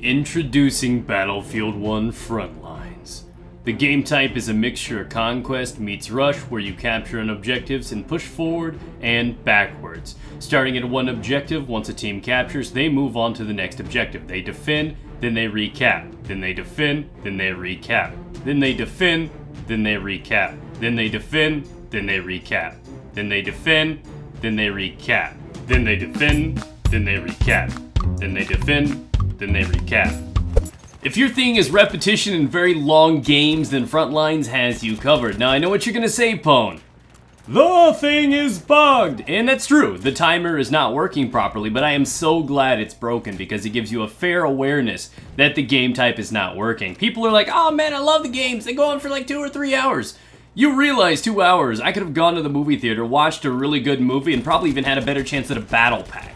Introducing Battlefield 1 Frontlines. The game type is a mixture of conquest meets rush, where you capture an objectives and push forward and backwards. Starting at one objective, once a team captures, they move on to the next objective. They defend, then they recap. Then they defend, then they recap. Then they defend, then they recap. Then they defend, then they recap. Then they defend, then they recap. Then they defend, then they recap. Then they defend, then they recap. If your thing is repetition and very long games, then Frontlines has you covered. Now I know what you're gonna say, Pone. The thing is bugged! And that's true, the timer is not working properly, but I am so glad it's broken because it gives you a fair awareness that the game type is not working. People are like, oh man, I love the games, they go on for like 2 or 3 hours. You realize 2 hours, I could have gone to the movie theater, watched a really good movie, and probably even had a better chance at a battle pack.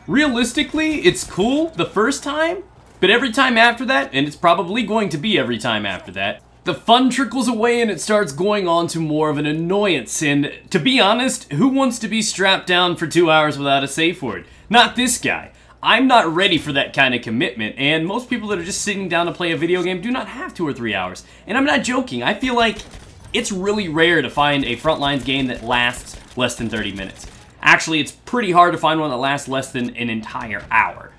Realistically, it's cool the first time, but every time after that, and it's probably going to be every time after that, the fun trickles away and it starts going on to more of an annoyance. And to be honest, who wants to be strapped down for 2 hours without a safe word? Not this guy. I'm not ready for that kind of commitment, and most people that are just sitting down to play a video game do not have 2 or 3 hours. And I'm not joking, I feel like it's really rare to find a Frontlines game that lasts less than 30 minutes. Actually, it's pretty hard to find one that lasts less than an entire hour.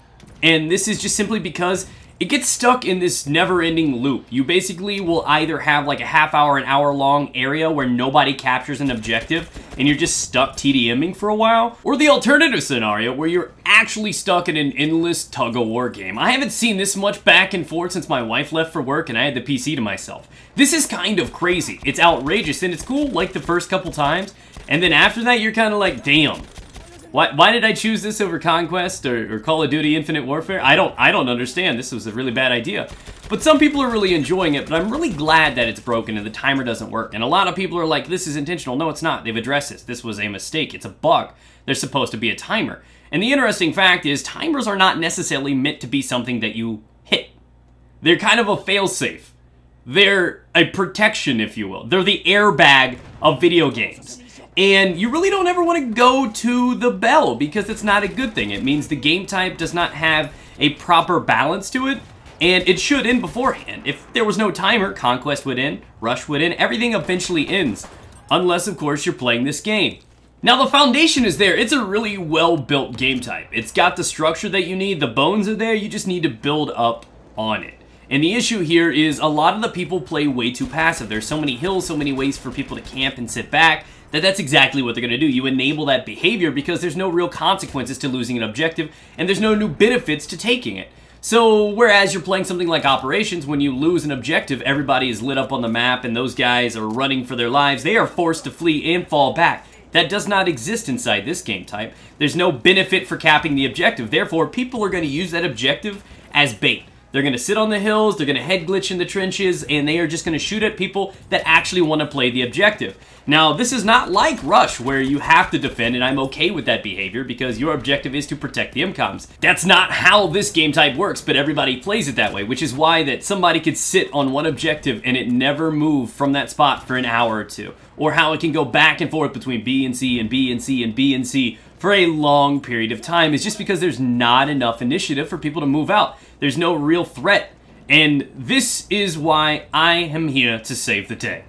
And this is just simply because it gets stuck in this never-ending loop. You basically will either have like a half hour, an hour long area where nobody captures an objective and you're just stuck TDMing for a while, or the alternative scenario where you're actually stuck in an endless tug-of-war game. I haven't seen this much back and forth since my wife left for work and I had the PC to myself. This is kind of crazy. It's outrageous and it's cool like the first couple times, and then after that you're kind of like, damn. Why did I choose this over Conquest or Call of Duty Infinite Warfare? I don't understand. This was a really bad idea. But some people are really enjoying it, but I'm really glad that it's broken and the timer doesn't work. And a lot of people are like, this is intentional. No, it's not. They've addressed this. This was a mistake. It's a bug. There's supposed to be a timer. And the interesting fact is, timers are not necessarily meant to be something that you hit. They're kind of a failsafe. They're a protection, if you will. They're the airbag of video games. And you really don't ever want to go to the bell because it's not a good thing. It means the game type does not have a proper balance to it, and it should end beforehand. If there was no timer, Conquest would end, Rush would end, everything eventually ends. Unless, of course, you're playing this game. Now, the foundation is there. It's a really well-built game type. It's got the structure that you need. The bones are there. You just need to build up on it. And the issue here is a lot of the people play way too passive. There's so many hills, so many ways for people to camp and sit back, that's exactly what they're going to do. You enable that behavior because there's no real consequences to losing an objective, and there's no new benefits to taking it. So, whereas you're playing something like Operations, when you lose an objective, everybody is lit up on the map, and those guys are running for their lives. They are forced to flee and fall back. That does not exist inside this game type. There's no benefit for capping the objective. Therefore, people are going to use that objective as bait. They're going to sit on the hills, they're going to head glitch in the trenches, and they are just going to shoot at people that actually want to play the objective. Now, this is not like Rush, where you have to defend, and I'm okay with that behavior because your objective is to protect the MCOMs. That's not how this game type works, but everybody plays it that way, which is why that somebody could sit on one objective and it never move from that spot for an hour or two. Or how it can go back and forth between B and C and B and C and B and C for a long period of time. It's just because there's not enough initiative for people to move out. There's no real threat. And this is why I am here to save the day.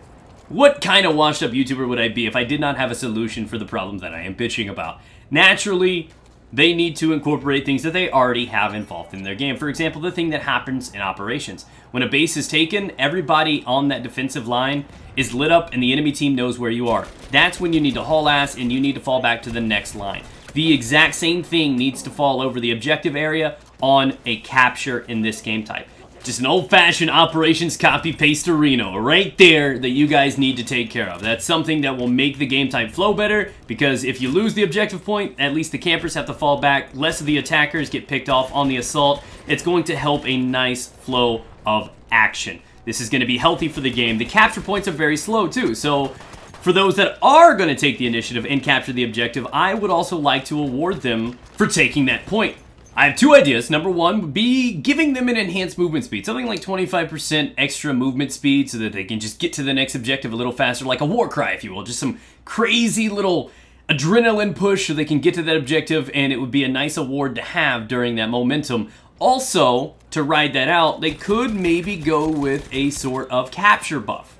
What kind of washed up YouTuber would I be if I did not have a solution for the problem that I am bitching about? Naturally, they need to incorporate things that they already have involved in their game. For example, the thing that happens in Operations. When a base is taken, everybody on that defensive line is lit up and the enemy team knows where you are. That's when you need to haul ass and you need to fall back to the next line. The exact same thing needs to fall over the objective area on a capture in this game type. Just an old-fashioned Operations copy-paste-arino right there that you guys need to take care of. That's something that will make the game type flow better, because if you lose the objective point, at least the campers have to fall back, less of the attackers get picked off on the assault. It's going to help a nice flow of action. This is going to be healthy for the game. The capture points are very slow too, so for those that are going to take the initiative and capture the objective, I would also like to award them for taking that point. I have 2 ideas. Number 1 would be giving them an enhanced movement speed, something like 25% extra movement speed so that they can just get to the next objective a little faster, like a war cry, if you will. Just some crazy little adrenaline push so they can get to that objective, and it would be a nice award to have during that momentum. Also, to ride that out, they could maybe go with a sort of capture buff.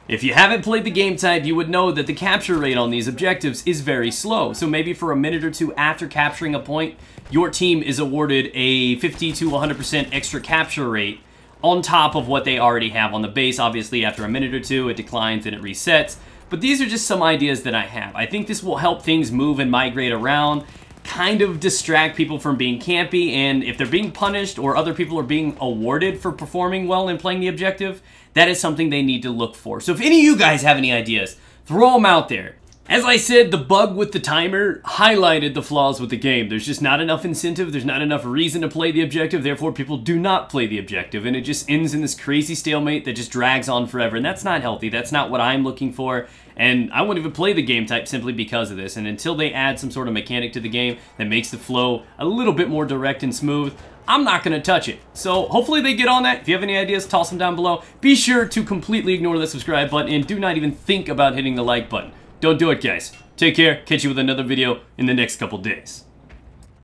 If you haven't played the game type, you would know that the capture rate on these objectives is very slow. So maybe for a minute or two after capturing a point, your team is awarded a 50 to 100% extra capture rate on top of what they already have on the base. Obviously, after a minute or two, it declines and it resets. But these are just some ideas that I have. I think this will help things move and migrate around, kind of distract people from being campy, and if they're being punished or other people are being awarded for performing well and playing the objective, that is something they need to look for. So if any of you guys have any ideas, throw them out there. As I said, the bug with the timer highlighted the flaws with the game. There's just not enough incentive, there's not enough reason to play the objective, therefore people do not play the objective, and it just ends in this crazy stalemate that just drags on forever, and that's not healthy, that's not what I'm looking for, and I won't even play the game type simply because of this, and until they add some sort of mechanic to the game that makes the flow a little bit more direct and smooth, I'm not going to touch it. So hopefully they get on that. If you have any ideas, toss them down below. Be sure to completely ignore the subscribe button, and do not even think about hitting the like button. Don't do it, guys. Take care. Catch you with another video in the next couple days.